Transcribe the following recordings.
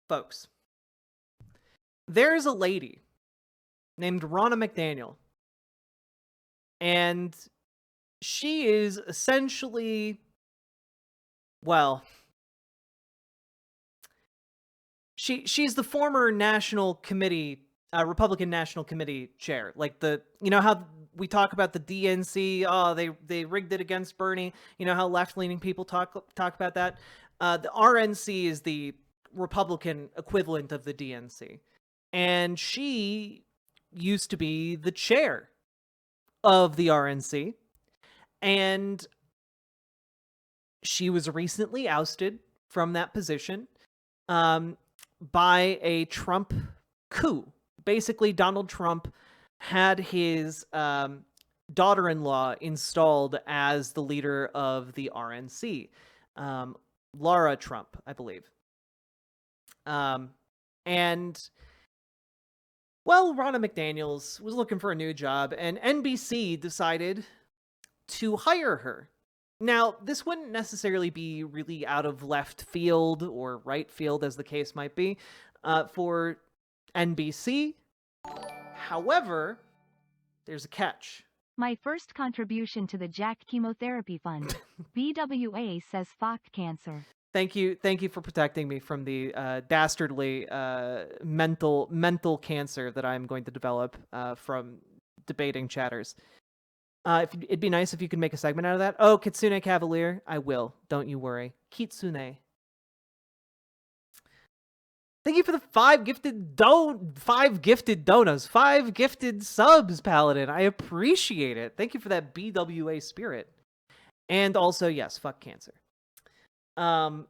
folks, there's a lady named Ronna McDaniel, and she is essentially, well, she's the former Republican National Committee chair. Like how we talk about the DNC, oh, they rigged it against Bernie. You know how left-leaning people talk about that. The RNC is the Republican equivalent of the DNC. And she used to be the chair of the RNC. And she was recently ousted from that position by a Trump coup. Basically, Donald Trump had his daughter-in-law installed as the leader of the RNC. Laura Trump, I believe. And, well, Ronna McDaniel's was looking for a new job, and NBC decided to hire her. Now, this wouldn't necessarily be really out of left field or right field, as the case might be, for NBC. However, there's a catch. My first contribution to the Jack Chemotherapy Fund. BWA says fuck cancer. Thank you for protecting me from the dastardly mental cancer that I'm going to develop from debating chatters. It'd be nice if you could make a segment out of that. Oh, Kitsune Cavalier, I will. Don't you worry. Kitsune. Thank you for the 5 gifted donuts, 5 gifted subs, Paladin. I appreciate it. Thank you for that BWA spirit. And also, yes, fuck cancer. Now,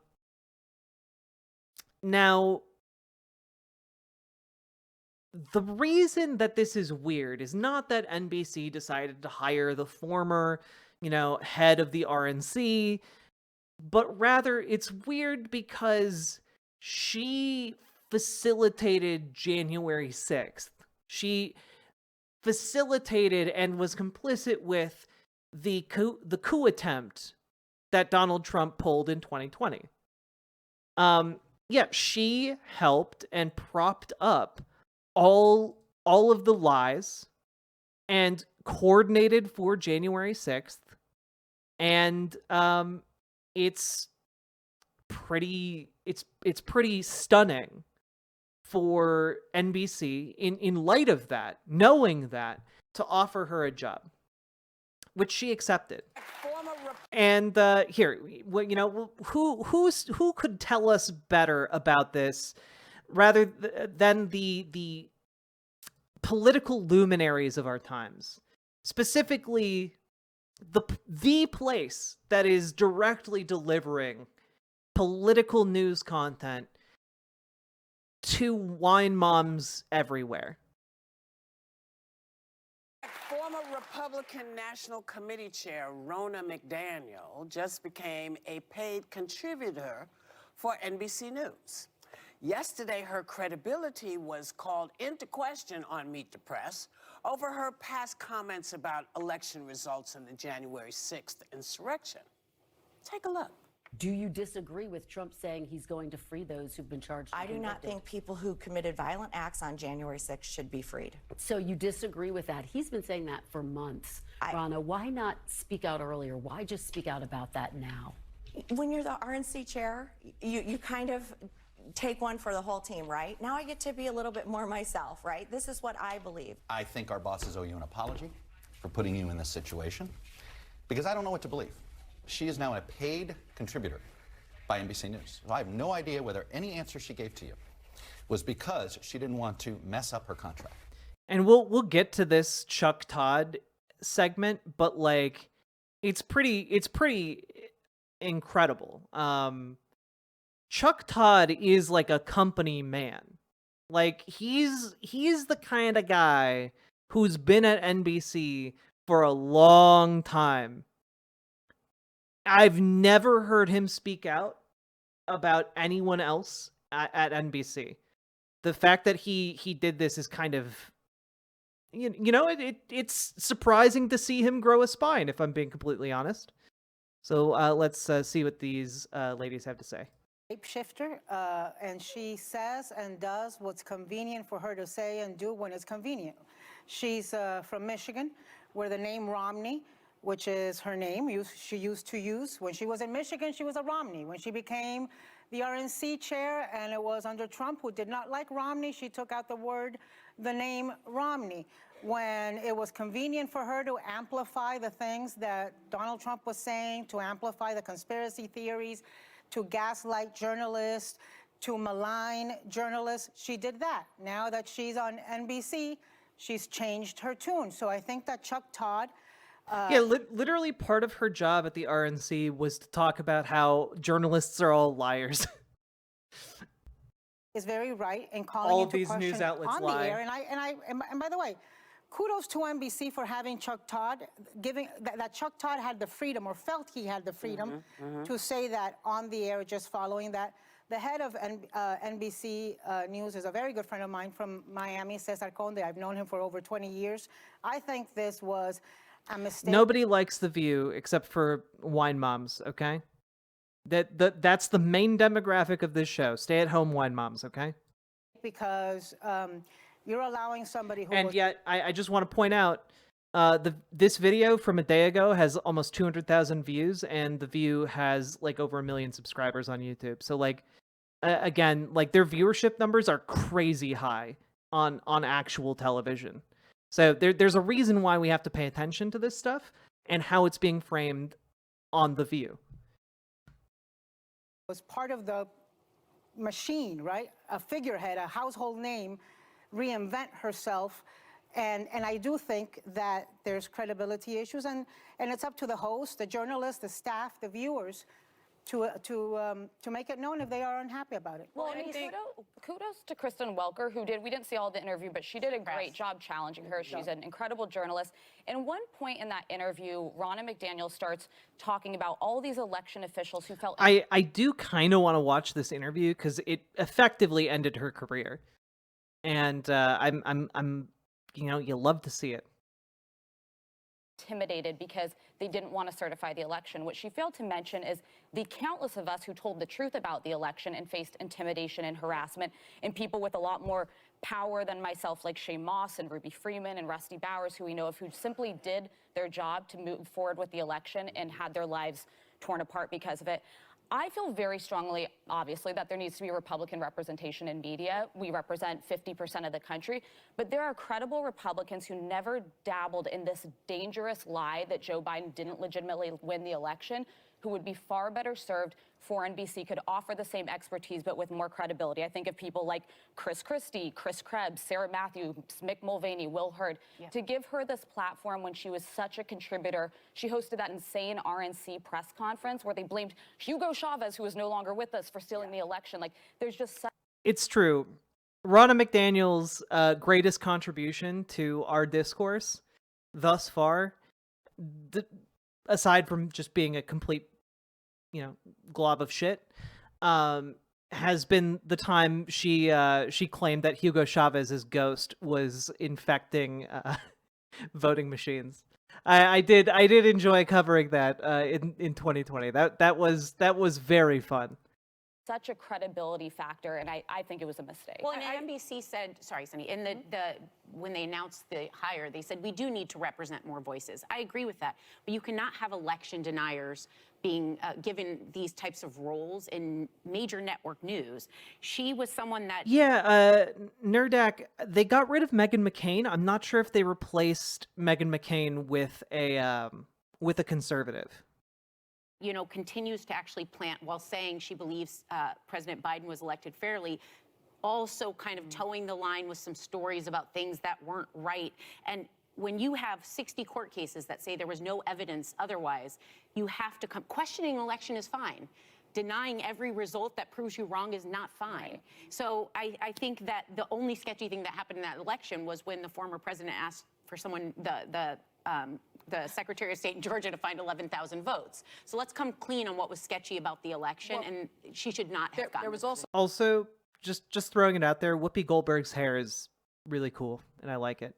the reason that this is weird is not that NBC decided to hire the former, head of the RNC, but rather it's weird because she facilitated January 6th. She facilitated and was complicit with the coup attempt that Donald Trump pulled in 2020. Yeah, she helped and propped up all of the lies and coordinated for January 6th. And it's pretty stunning for NBC in light of that, knowing that, to offer her a job, which she accepted. And here, who could tell us better about this, rather than the political luminaries of our times, specifically the place that is directly delivering political news content to wine moms everywhere. Former Republican National Committee Chair Ronna McDaniel just became a paid contributor for NBC News. Yesterday, her credibility was called into question on Meet the Press over her past comments about election results in the January 6th insurrection. Take a look. Do you disagree with Trump saying he's going to free those who've been charged and convicted? I do not think people who committed violent acts on January 6th should be freed. So you disagree with that? He's been saying that for months. Ronna, why not speak out earlier? Why just speak out about that now? When you're the RNC chair, you kind of take one for the whole team, right? Now I get to be a little bit more myself, right? This is what I believe. I think our bosses owe you an apology for putting you in this situation, because I don't know what to believe. She is now a paid contributor by NBC News. So I have no idea whether any answer she gave to you was because she didn't want to mess up her contract. And we'll get to this Chuck Todd segment, but like it's pretty incredible. Chuck Todd is like a company man. Like he's the kind of guy who's been at NBC for a long time. I've never heard him speak out about anyone else at NBC. The fact that he did this is kind of, it's surprising to see him grow a spine, if I'm being completely honest. So let's see what these ladies have to say. shapeshifter, and she says and does what's convenient for her to say and do when it's convenient. She's from Michigan, where the name Romney, which is her name, she used to use. When she was in Michigan, she was a Romney. When she became the RNC chair, and it was under Trump, who did not like Romney, she took out the name Romney. When it was convenient for her to amplify the things that Donald Trump was saying, to amplify the conspiracy theories, to gaslight journalists, to malign journalists, she did that. Now that she's on NBC, she's changed her tune. So I think that Chuck Todd... yeah, literally part of her job at the RNC was to talk about how journalists are all liars. is very right in calling all into these question news outlets on lie. the air. And by the way, kudos to NBC for having Chuck Todd, giving that Chuck Todd had the freedom, or felt he had the freedom, to say that on the air, just following that. The head of NBC News is a very good friend of mine from Miami, Cesar Conde. I've known him for over 20 years. I think this was a mistake. Nobody likes The View except for wine moms, okay? That's the main demographic of this show. Stay-at-home wine moms, okay? Because you're allowing somebody who... And yet, I just want to point out, this video from a day ago has almost 200,000 views, and The View has like over 1 million subscribers on YouTube. So like, again, like their viewership numbers are crazy high on actual television. So there's a reason why we have to pay attention to this stuff and how it's being framed on The View. was part of the machine, right? A figurehead, a household name, reinvent herself. And I do think that there's credibility issues, and it's up to the host, the journalists, the staff, the viewers to make it known if they are unhappy about it. Well, I mean, kudos to Kristen Welker, we didn't see all the interview, but she did a great job challenging her. She's an incredible journalist. And one point in that interview, Ronna McDaniel's starts talking about all these election officials who felt... I do kind of want to watch this interview because it effectively ended her career. And I'm you know, you love to see it. Intimidated because they didn't want to certify the election. What she failed to mention is the countless of us who told the truth about the election and faced intimidation and harassment, and people with a lot more power than myself, like Shane Moss and Ruby Freeman and Rusty Bowers, who we know of, who simply did their job to move forward with the election and had their lives torn apart because of it. I feel very strongly, obviously, that there needs to be Republican representation in media. We represent 50% of the country, but there are credible Republicans who never dabbled in this dangerous lie that Joe Biden didn't legitimately win the election, who would be far better served for NBC, could offer the same expertise, but with more credibility. I think of people like Chris Christie, Chris Krebs, Sarah Matthews, Mick Mulvaney, Will Hurd, to give her this platform when she was such a contributor. She hosted that insane RNC press conference where they blamed Hugo Chavez, who is no longer with us, for stealing the election. Like, there's just such... It's true. Ronna McDaniel's greatest contribution to our discourse thus far, aside from just being a complete, you know, glob of shit, has been the time she claimed that Hugo Chavez's ghost was infecting voting machines. I did enjoy covering that in 2020. That was very fun. Such a credibility factor, and I think it was a mistake. Well, and NBC said, sorry, Sunny, in when they announced the hire, they said, we do need to represent more voices. I agree with that, but you cannot have election deniers being given these types of roles in major network news. She was someone that... Yeah, Nerdak, they got rid of Meghan McCain. I'm not sure if they replaced Meghan McCain with a conservative. You know, continues to actually plant while saying she believes President Biden was elected fairly, also kind of towing the line with some stories about things that weren't right. And when you have 60 court cases that say there was no evidence otherwise, you have to come. Questioning an election is fine. Denying every result that proves you wrong is not fine. Right. So I think that the only sketchy thing that happened in that election was when the former president asked for someone, the Secretary of State in Georgia, to find 11,000 votes. So let's come clean on what was sketchy about the election, and she should not have gotten. There was also just throwing it out there, Whoopi Goldberg's hair is really cool, and I like it.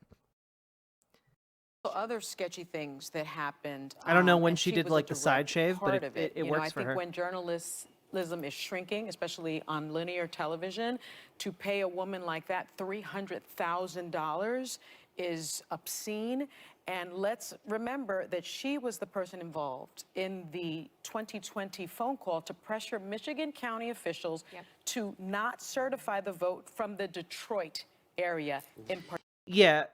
Other sketchy things that happened. I don't know when she did like the side shave, but it works for her. I think when journalists is shrinking, especially on linear television. To pay a woman like that $300,000 is obscene. And let's remember that she was the person involved in the 2020 phone call to pressure Michigan County officials to not certify the vote from the Detroit area in particular. Yeah,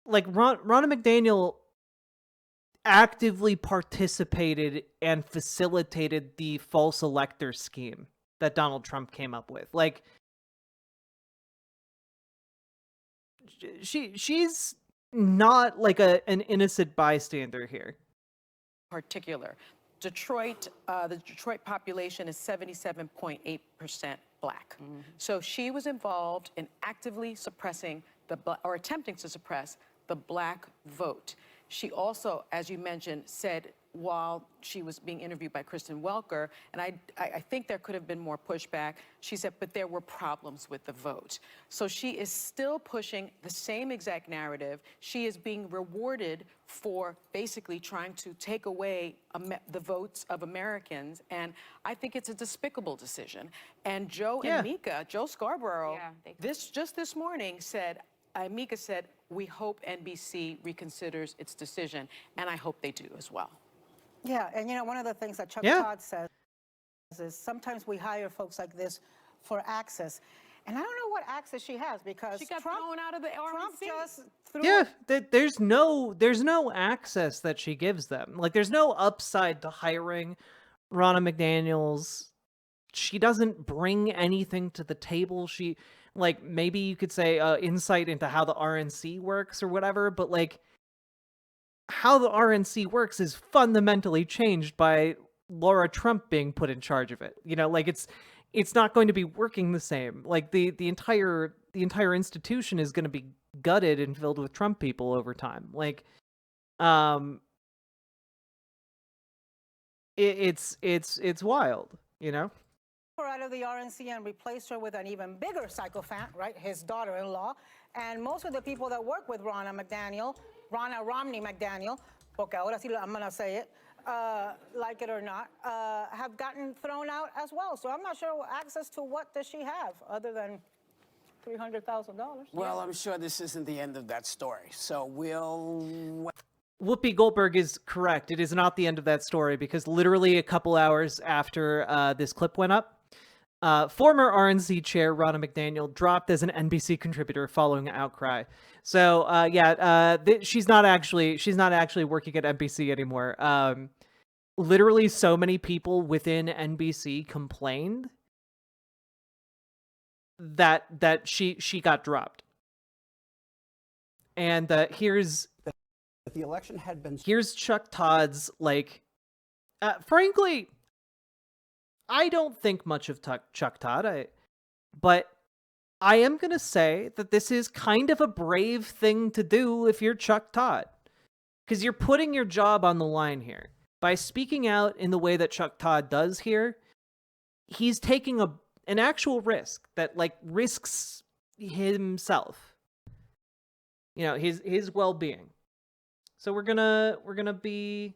like Ronna McDaniel actively participated and facilitated the false elector scheme that Donald Trump came up with. Like, she's not like an innocent bystander here. Particular. Detroit, the Detroit population is 77.8% black. So she was involved in actively suppressing or attempting to suppress the black vote. She also, as you mentioned, said while she was being interviewed by Kristen Welker, and I think there could have been more pushback, she said, but there were problems with the vote. So she is still pushing the same exact narrative. She is being rewarded for basically trying to take away the votes of Americans, and I think it's a despicable decision. And Joe Scarborough, this morning said, Mika said, we hope NBC reconsiders its decision, and I hope they do as well. Yeah, and you know, one of the things that Chuck Todd says is sometimes we hire folks like this for access. And I don't know what access she has because she got thrown out of the Trump RNC. just threw There's no access that she gives them. Like, there's no upside to hiring Ronna McDaniel's. She doesn't bring anything to the table. She, like, maybe you could say insight into how the RNC works or whatever, but like, how the RNC works is fundamentally changed by Laura Trump being put in charge of it. You know, like, it's not going to be working the same. Like, the entire institution is going to be gutted and filled with Trump people over time. Like, it's wild, you know? her out of the RNC and replaced her with an even bigger psychophant, right? His daughter-in-law. And most of the people that work with Ronna Romney McDaniel, porque ahora sí I'm going to say it, like it or not, have gotten thrown out as well. So I'm not sure access to what does she have other than $300,000. Well, I'm sure this isn't the end of that story. So we'll... Whoopi Goldberg is correct. It is not the end of that story because literally a couple hours after this clip went up, former RNC chair Ronna McDaniel dropped as an NBC contributor following an outcry. So she's not actually working at NBC anymore. Literally, so many people within NBC complained that she got dropped. And here's the election had been. Here's Chuck Todd's, like, frankly, I don't think much of Chuck Todd, but I am going to say that this is kind of a brave thing to do if you're Chuck Todd, because you're putting your job on the line here. By speaking out in the way that Chuck Todd does here, he's taking an actual risk that, like, risks himself, you know, his well-being. So we're gonna be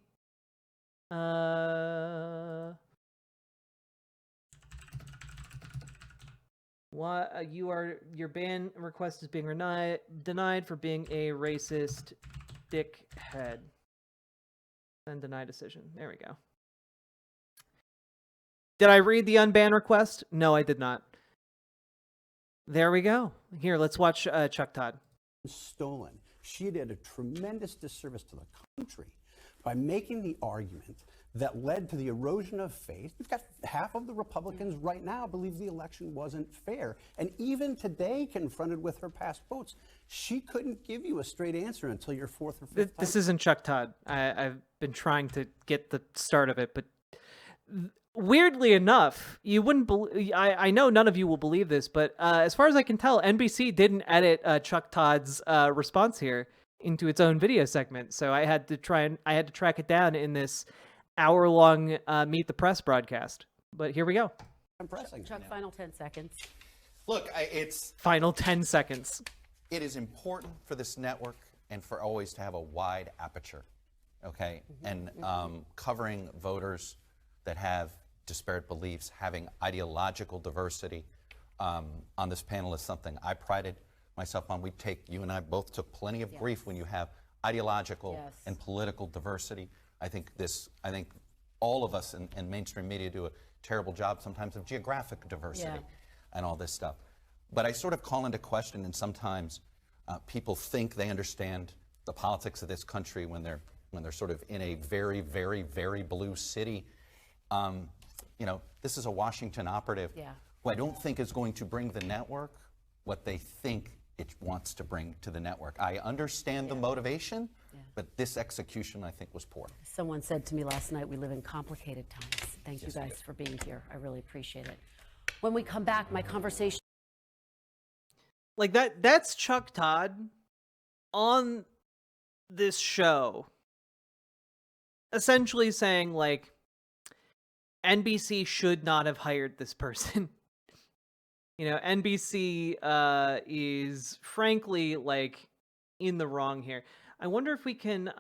your ban request is being denied for being a racist dickhead. Then deny decision. There we go. Did I read the unban request? No, I did not. There we go. Here, let's watch Chuck Todd. Stolen. She did a tremendous disservice to the country by making the argument that led to the erosion of faith. You've got half of the Republicans right now believe the election wasn't fair. And even today, confronted with her past votes, she couldn't give you a straight answer until your fourth or fifth time. This isn't Chuck Todd. I've been trying to get the start of it, but weirdly enough, you wouldn't believe. I know none of you will believe this, but as far as I can tell, NBC didn't edit Chuck Todd's response here into its own video segment. So I had to track it down in this hour-long Meet the Press broadcast. But here we go. Impressing. Chuck, final 10 seconds. Look, it's final 10 seconds. It is important for this network and for always to have a wide aperture, okay, and covering voters that have disparate beliefs, having ideological diversity on this panel is something I prided myself on. You and I both took plenty of grief when you have ideological and political diversity. I think all of us in mainstream media do a terrible job sometimes of geographic diversity and all this stuff. But I sort of call into question, and sometimes people think they understand the politics of this country when they're sort of in a very, very, very blue city. You know, this is a Washington operative who I don't think is going to bring the network what they think it wants to bring to the network. I understand the motivation, but this execution, I think, was poor. Someone said to me last night, we live in complicated times. Thank you guys for being here. I really appreciate it. When we come back, my conversation. Like that's Chuck Todd on this show essentially saying, like, NBC should not have hired this person. You know, NBC is frankly, like, in the wrong here. I wonder if we can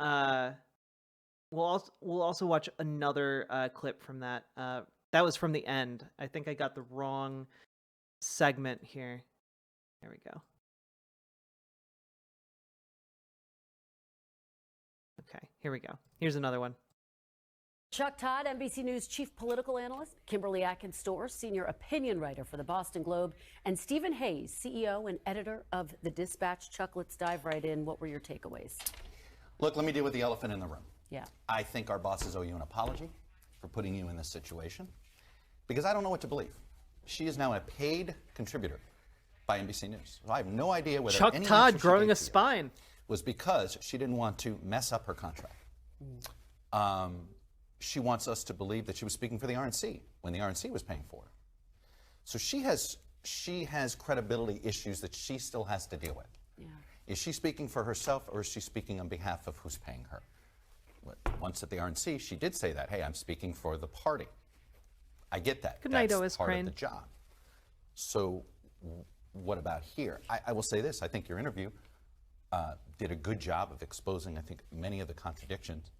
we'll also watch another clip from that. That was from the end. I think I got the wrong segment here. There we go. Okay, here we go. Here's another one. Chuck Todd, NBC News chief political analyst, Kimberly Atkins-Storrs, senior opinion writer for the Boston Globe, and Stephen Hayes, CEO and editor of The Dispatch. Chuck, let's dive right in. What were your takeaways? Look, let me deal with the elephant in the room. Yeah. I think our bosses owe you an apology for putting you in this situation, because I don't know what to believe. She is now a paid contributor by NBC News. So I have no idea whether Chuck any Todd answer she growing gave a to you spine was because she didn't want to mess up her contract. She wants us to believe that she was speaking for the RNC when the RNC was paying for her. So she has credibility issues that she still has to deal with. Yeah. Is she speaking for herself, or is she speaking on behalf of who's paying her? Once at the RNC, she did say that, hey, I'm speaking for the party. I get that. Good night, That's Otis part Crane. of the job. So what about here? I will say this. I think your interview did a good job of exposing, I think, many of the contradictions.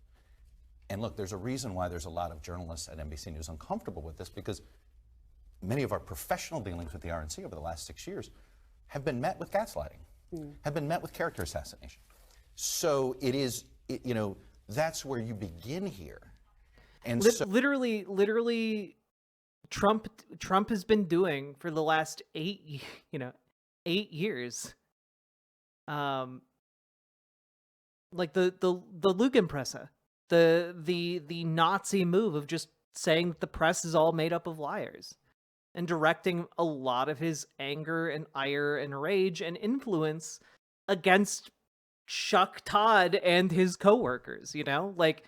And look, there's a reason why there's a lot of journalists at NBC News uncomfortable with this, because many of our professional dealings with the RNC over the last 6 years have been met with gaslighting, have been met with character assassination. So you know, that's where you begin here. And literally, Trump has been doing for the last 8 years. Like the Lügenpresse. The Nazi move of just saying that the press is all made up of liars, and directing a lot of his anger and ire and rage and influence against Chuck Todd and his coworkers, you know? Like,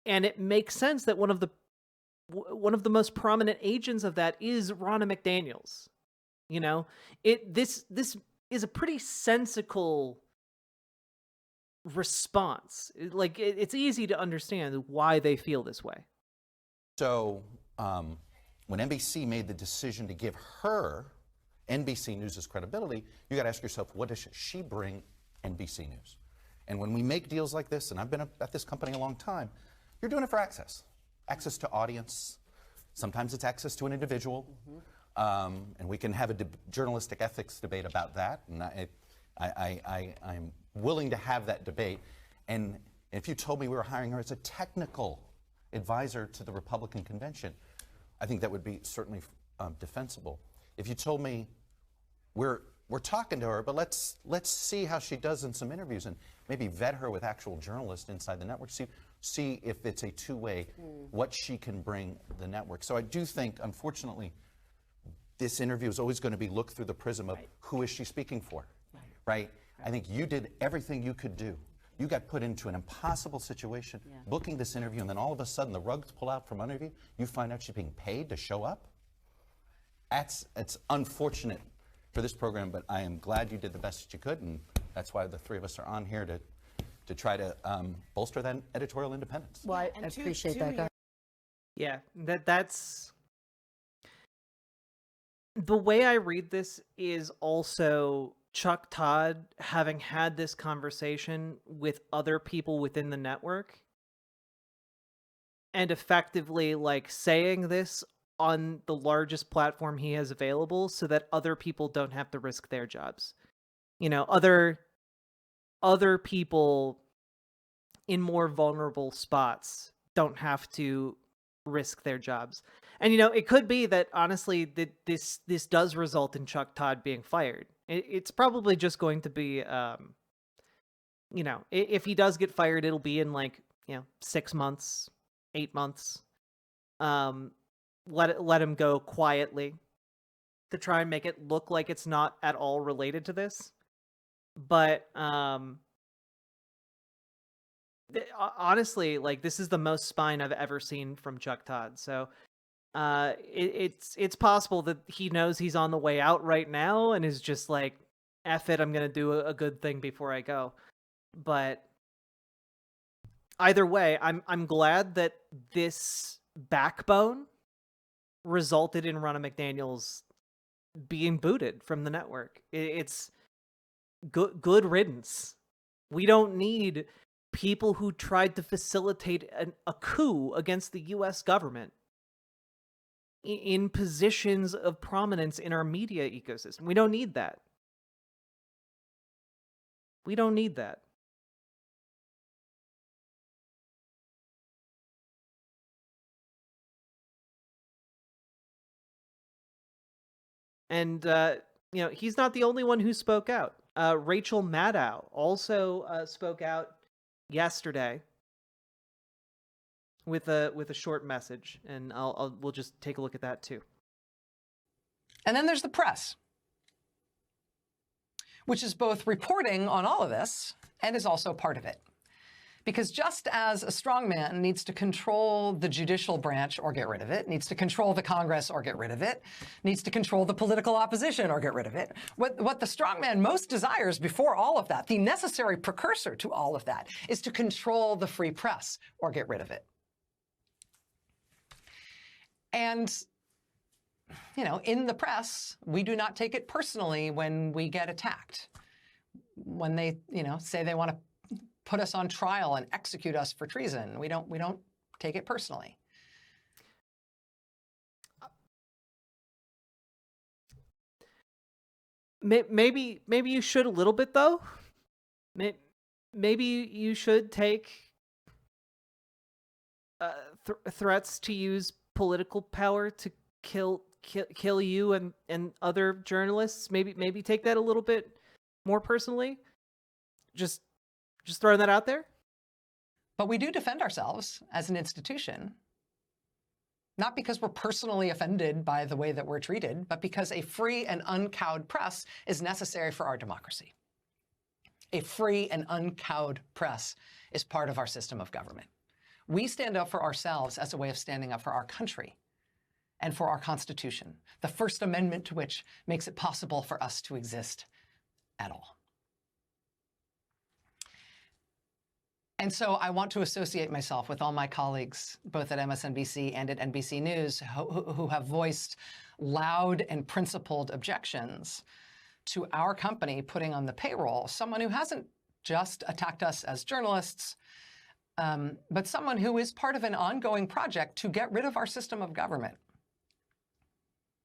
and it makes sense that one of the most prominent agents of that is Ronna McDaniel's. You know? This is a pretty sensical response. Like, it's easy to understand why they feel this way. So when NBC made the decision to give her NBC News' credibility, you got to ask yourself, what does she bring NBC News? And when we make deals like this, and I've been at this company a long time, you're doing it for access to audience. Sometimes it's access to an individual, and we can have a journalistic ethics debate about that. And I'm willing to have that debate. And if you told me we were hiring her as a technical advisor to the Republican convention, I think that would be certainly defensible. If you told me we're talking to her, but let's see how she does in some interviews, and maybe vet her with actual journalists inside the network, see if it's a two-way, what she can bring the network. So I do think, unfortunately, this interview is always going to be looked through the prism of who is she speaking for, right? I think you did everything you could do. You got put into an impossible situation, booking this interview, and then all of a sudden the rugs pull out from under you. You find out she's being paid to show up. It's unfortunate for this program, but I am glad you did the best that you could, and that's why the three of us are on here to try to bolster that editorial independence. Well, I appreciate that. Yeah, that's the way I read this is also Chuck Todd having had this conversation with other people within the network and effectively like saying this on the largest platform he has available so that other people don't have to risk their jobs. You know, other people in more vulnerable spots don't have to risk their jobs. And you know, it could be that honestly that this does result in Chuck Todd being fired. It's probably just going to be you know, if he does get fired, it'll be in like, you know, 6 months, 8 months. Let him go quietly to try and make it look like it's not at all related to this. But honestly, like, this is the most spine I've ever seen from Chuck Todd. So it's possible that he knows he's on the way out right now and is just like, F it, I'm gonna do a good thing before I go. But either way, I'm glad that this backbone resulted in Ronna McDaniel's being booted from the network. It's good riddance. We don't need people who tried to facilitate a coup against the U.S. government in positions of prominence in our media ecosystem. We don't need that. We don't need that. And, you know, he's not the only one who spoke out. Rachel Maddow also spoke out yesterday with a short message, and we'll just take a look at that too. And then there's the press, which is both reporting on all of this and is also part of it. Because just as a strongman needs to control the judicial branch or get rid of it, needs to control the Congress or get rid of it, needs to control the political opposition or get rid of it, what the strongman most desires before all of that, the necessary precursor to all of that, is to control the free press or get rid of it. And, you know, in the press, we do not take it personally when we get attacked. When they, you know, say they want to put us on trial and execute us for treason. We don't take it personally. Maybe you should a little bit though. Maybe you should take threats to use political power to kill you and other journalists. Maybe take that a little bit more personally. Just throwing that out there. But we do defend ourselves as an institution, not because we're personally offended by the way that we're treated, but because a free and uncowed press is necessary for our democracy. A free and uncowed press is part of our system of government. We stand up for ourselves as a way of standing up for our country and for our Constitution, the First Amendment to which makes it possible for us to exist at all. And so I want to associate myself with all my colleagues, both at MSNBC and at NBC News, who have voiced loud and principled objections to our company putting on the payroll someone who hasn't just attacked us as journalists, but someone who is part of an ongoing project to get rid of our system of government.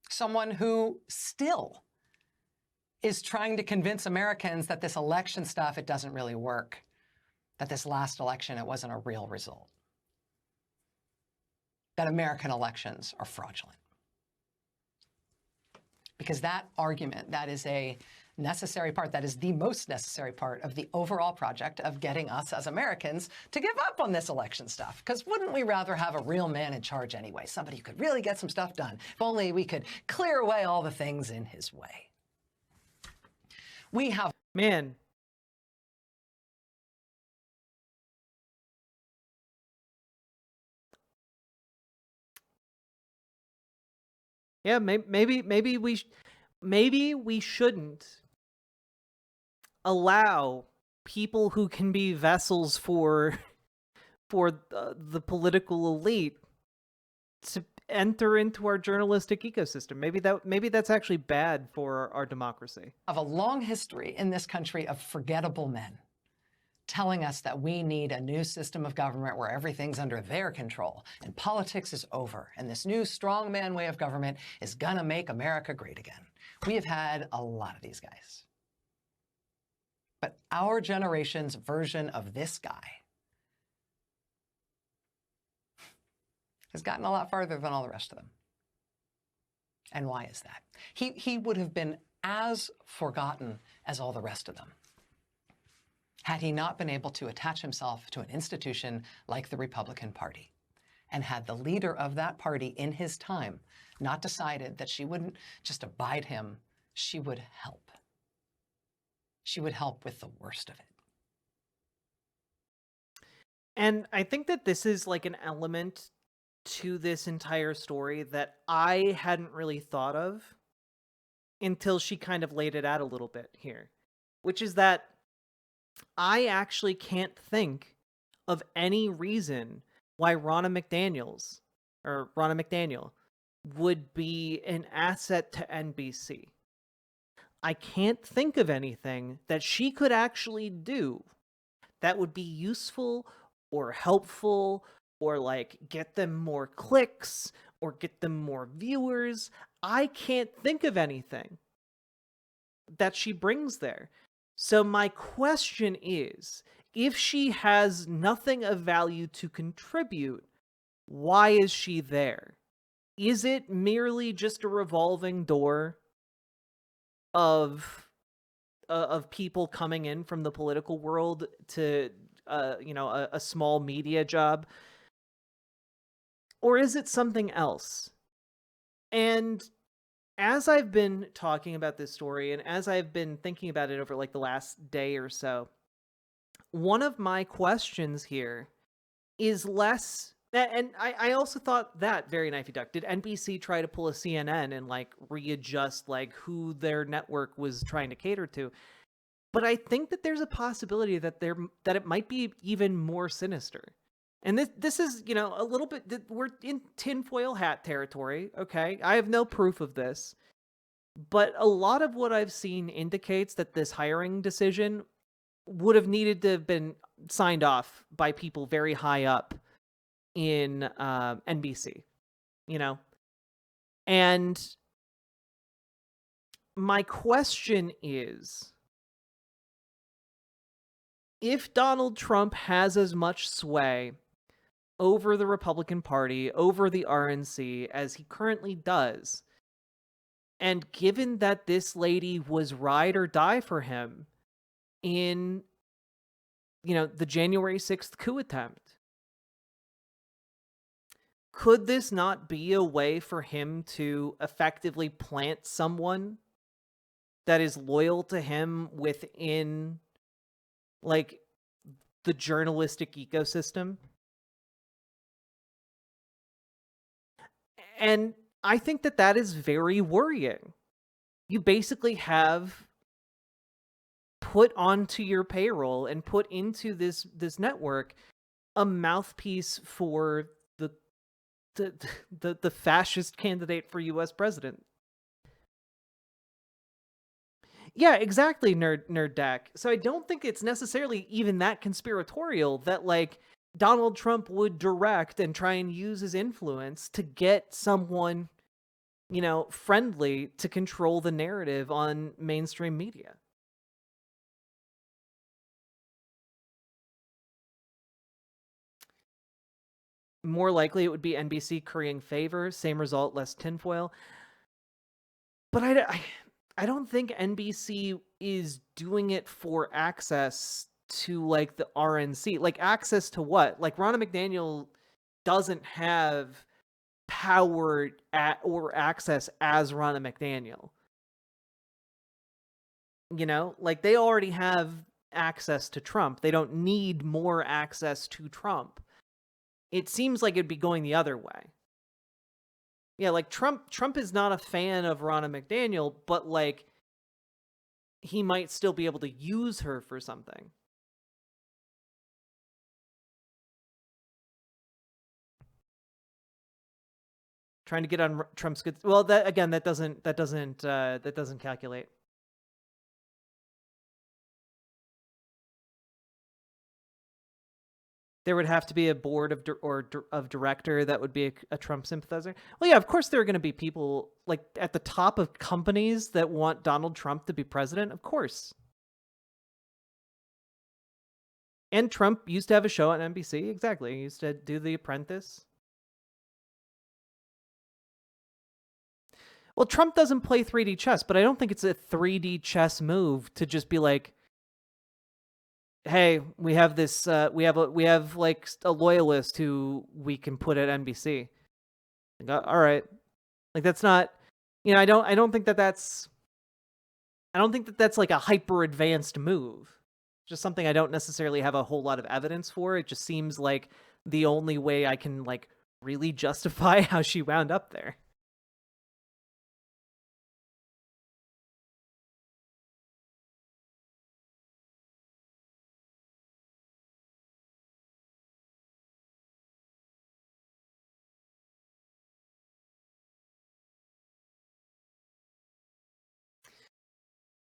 Someone who still is trying to convince Americans that this election stuff, it doesn't really work. That this last election, it wasn't a real result. That American elections are fraudulent. Because that argument, that is a necessary part, that is the most necessary part of the overall project of getting us as Americans to give up on this election stuff. Because wouldn't we rather have a real man in charge anyway? Somebody who could really get some stuff done. If only we could clear away all the things in his way. We have... Man. Yeah, maybe we shouldn't allow people who can be vessels for the political elite to enter into our journalistic ecosystem. Maybe that's actually bad for our democracy. Of a long history in this country of forgettable men telling us that we need a new system of government where everything's under their control and politics is over and this new strongman way of government is gonna make America great again. We have had a lot of these guys. But our generation's version of this guy has gotten a lot farther than all the rest of them. And why is that? He would have been as forgotten as all the rest of them had he not been able to attach himself to an institution like the Republican Party, and had the leader of that party in his time not decided that she wouldn't just abide him, she would help. She would help with the worst of it. And I think that this is like an element to this entire story that I hadn't really thought of until she kind of laid it out a little bit here, which is that I actually can't think of any reason why Ronna McDaniel would be an asset to NBC. I can't think of anything that she could actually do that would be useful or helpful or like get them more clicks or get them more viewers. I can't think of anything that she brings there. So my question is, if she has nothing of value to contribute, why is she there? Is it merely just a revolving door of people coming in from the political world to a small media job? Or is it something else? And as I've been talking about this story and as I've been thinking about it over like the last day or so, one of my questions here is less, and I also thought that very knifey duck. Did NBC try to pull a CNN and like readjust like who their network was trying to cater to? But I think that there's a possibility that it might be even more sinister. And this is, a little bit, we're in tinfoil hat territory, okay? I have no proof of this. But a lot of what I've seen indicates that this hiring decision would have needed to have been signed off by people very high up in NBC, And my question is, if Donald Trump has as much sway over the Republican Party, over the RNC, as he currently does, and given that this lady was ride or die for him in, the January 6th coup attempt, could this not be a way for him to effectively plant someone that is loyal to him within, like, the journalistic ecosystem? And I think that is very worrying. You basically have put onto your payroll and put into this network a mouthpiece for the fascist candidate for U.S. president. Yeah, exactly, Nerd Dak. So I don't think it's necessarily even that conspiratorial that, like, Donald Trump would direct and try and use his influence to get someone, friendly to control the narrative on mainstream media. More likely it would be NBC currying favor, same result, less tinfoil. But I don't think NBC is doing it for access to, like, the RNC. Like, access to what? Like, Ronna McDaniel doesn't have power or access as Ronna McDaniel. Like, they already have access to Trump. They don't need more access to Trump. It seems like it'd be going the other way. Yeah, like, Trump is not a fan of Ronna McDaniel, but, like, he might still be able to use her for something. Trying to get on Trump's good. Well, that doesn't calculate. there would have to be a board of director that would be a Trump sympathizer. Well, yeah, of course there are going to be people like at the top of companies that want Donald Trump to be president. Of course. And Trump used to have a show on NBC. Exactly. He used to do The Apprentice. Well, Trump doesn't play 3D chess, but I don't think it's a 3D chess move to just be like, hey, we have this, we have like a loyalist who we can put at NBC. Like, all right, like that's not, I don't think that that's like a hyper advanced move. Just something I don't necessarily have a whole lot of evidence for. It just seems like the only way I can like really justify how she wound up there.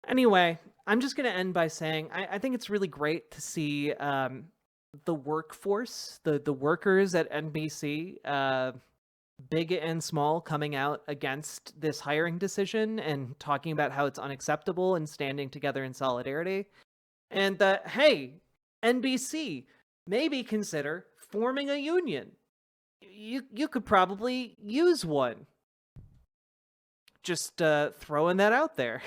Anyway, I'm just going to end by saying I think it's really great to see the workforce, the workers at NBC, big and small, coming out against this hiring decision and talking about how it's unacceptable and standing together in solidarity. And hey, NBC, maybe consider forming a union. You could probably use one. Just throwing that out there.